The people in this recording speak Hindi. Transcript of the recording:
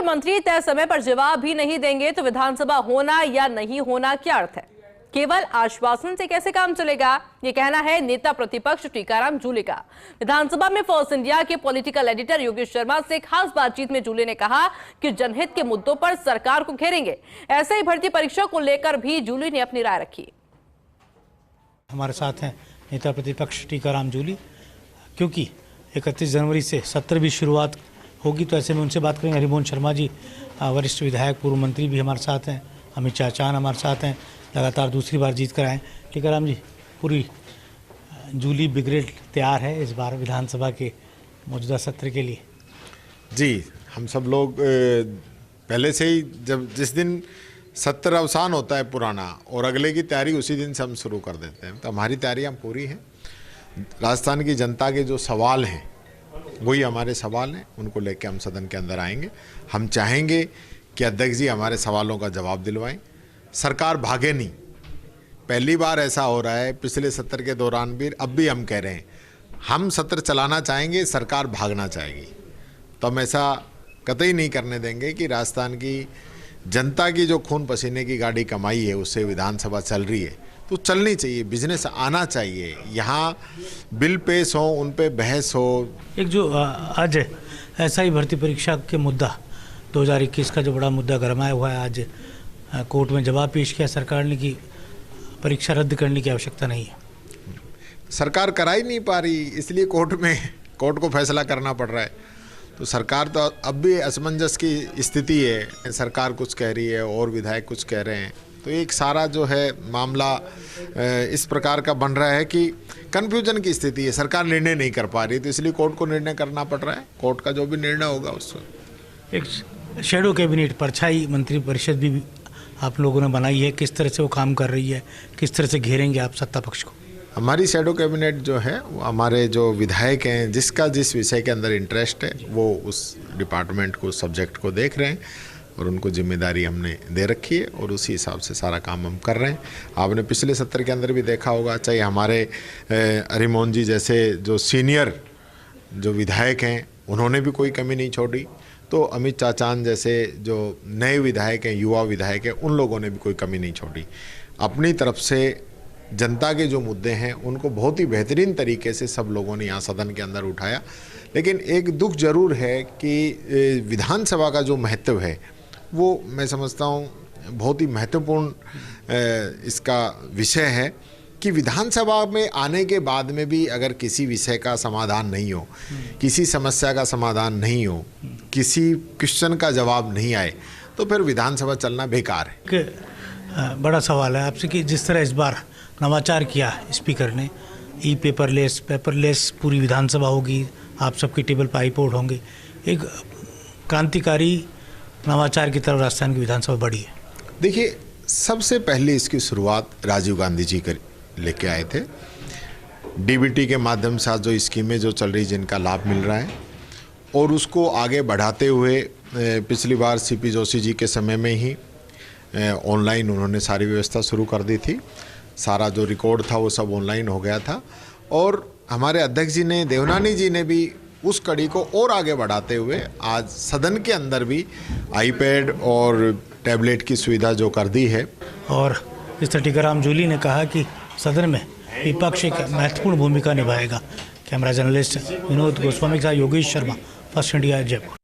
के मंत्री तय समय पर जवाब भी नहीं देंगे तो विधानसभा होना या नहीं होना क्या अर्थ है? केवल आश्वासन से कैसे काम चलेगा, ये कहना है नेता प्रतिपक्ष टीकाराम जूली का। विधानसभा में फॉर्स इंडिया के पॉलिटिकल एडिटर योगेश शर्मा से खास बातचीत में जूली ने कहा कि जनहित के मुद्दों पर सरकार को घेरेंगे। ऐसे ही भर्ती परीक्षा को लेकर भी जूली ने अपनी राय रखी। हमारे साथ हैं नेता प्रतिपक्ष टीकाराम जूली, क्योंकि 31 जनवरी से सत्र भी शुरुआत होगी, तो ऐसे में उनसे बात करेंगे। हरिमोहन शर्मा जी वरिष्ठ विधायक पूर्व मंत्री भी हमारे साथ हैं, अमित चाचान हमारे साथ हैं, लगातार दूसरी बार जीत कर आए। टीकाराम जी, पूरी जूली ब्रिगेड तैयार है इस बार विधानसभा के मौजूदा सत्र के लिए? जी, हम सब लोग पहले से ही जिस दिन सत्र अवसान होता है पुराना और अगले की तैयारी उसी दिन से हम शुरू कर देते हैं, तो हमारी तैयारियां पूरी हैं। राजस्थान की जनता के जो सवाल हैं वही हमारे सवाल हैं, उनको लेकर हम सदन के अंदर आएंगे। हम चाहेंगे कि अध्यक्ष जी हमारे सवालों का जवाब दिलवाएं, सरकार भागे नहीं। पहली बार ऐसा हो रहा है पिछले सत्र के दौरान भी, अब भी हम कह रहे हैं हम सत्र चलाना चाहेंगे, सरकार भागना चाहेगी, तो हम ऐसा कतई नहीं करने देंगे कि राजस्थान की जनता की जो खून पसीने की गाड़ी कमाई है उससे विधानसभा चल रही है, तो चलनी चाहिए, बिजनेस आना चाहिए, यहाँ बिल पेश हो, उन पे बहस हो। एक जो आज ऐसा ही भर्ती परीक्षा के मुद्दा 2021 का जो बड़ा मुद्दा गरमाया हुआ है, आज कोर्ट में जवाब पेश किया सरकार ने कि परीक्षा रद्द करने की आवश्यकता नहीं है। सरकार करा ही नहीं पा रही, इसलिए कोर्ट को फैसला करना पड़ रहा है। तो सरकार तो अब भी असमंजस की स्थिति है, सरकार कुछ कह रही है और विधायक कुछ कह रहे हैं, तो एक सारा जो है मामला इस प्रकार का बन रहा है कि कन्फ्यूजन की स्थिति है। सरकार निर्णय नहीं कर पा रही, तो इसलिए कोर्ट को निर्णय करना पड़ रहा है। कोर्ट का जो भी निर्णय होगा उसको। एक शैडो कैबिनेट परछाई मंत्रिपरिषद भी आप लोगों ने बनाई है, किस तरह से वो काम कर रही है, किस तरह से घेरेंगे आप सत्ता पक्ष को? हमारी शैडो कैबिनेट जो है वो हमारे जो विधायक हैं, जिसका जिस विषय के अंदर इंटरेस्ट है वो उस डिपार्टमेंट को, सब्जेक्ट को देख रहे हैं और उनको जिम्मेदारी हमने दे रखी है और उसी हिसाब से सारा काम हम कर रहे हैं। आपने पिछले सत्र के अंदर भी देखा होगा, चाहे हमारे हरिमोहन जी जैसे जो सीनियर जो विधायक हैं उन्होंने भी कोई कमी नहीं छोड़ी, तो अमित चाचान जैसे जो नए विधायक हैं, युवा विधायक हैं, उन लोगों ने भी कोई कमी नहीं छोड़ी। अपनी तरफ से जनता के जो मुद्दे हैं उनको बहुत ही बेहतरीन तरीके से सब लोगों ने यहाँ सदन के अंदर उठाया। लेकिन एक दुख जरूर है कि विधानसभा का जो महत्व है वो मैं समझता हूँ बहुत ही महत्वपूर्ण इसका विषय है कि विधानसभा में आने के बाद में भी अगर किसी विषय का समाधान नहीं हो, किसी समस्या का समाधान नहीं हो, किसी क्वेश्चन का जवाब नहीं आए, तो फिर विधानसभा चलना बेकार है। बड़ा सवाल है आपसे कि जिस तरह इस बार नवाचार किया स्पीकर ने, ई पेपरलेस पूरी विधानसभा होगी, आप सबके टेबल पर आईपोड होंगे, एक क्रांतिकारी नवाचार की तरफ राजस्थान की विधानसभा बढ़ी है। देखिए, सबसे पहले इसकी शुरुआत राजीव गांधी जी कर लेके आए थे। डीबीटी के माध्यम से आज जो स्कीमें जो चल रही, जिनका लाभ मिल रहा है, और उसको आगे बढ़ाते हुए पिछली बार सीपी जोशी जी के समय में ही ऑनलाइन उन्होंने सारी व्यवस्था शुरू कर दी थी। सारा जो रिकॉर्ड था वो सब ऑनलाइन हो गया था, और हमारे अध्यक्ष जी ने, देवनानी जी ने भी उस कड़ी को और आगे बढ़ाते हुए आज सदन के अंदर भी आईपैड और टैबलेट की सुविधा जो कर दी है। और इस तरह टीकाराम जूली ने कहा कि सदन में विपक्ष एक महत्वपूर्ण भूमिका निभाएगा। कैमरा जर्नलिस्ट विनोद गोस्वामी के साथ योगेश शर्मा, फर्स्ट इंडिया, जयपुर।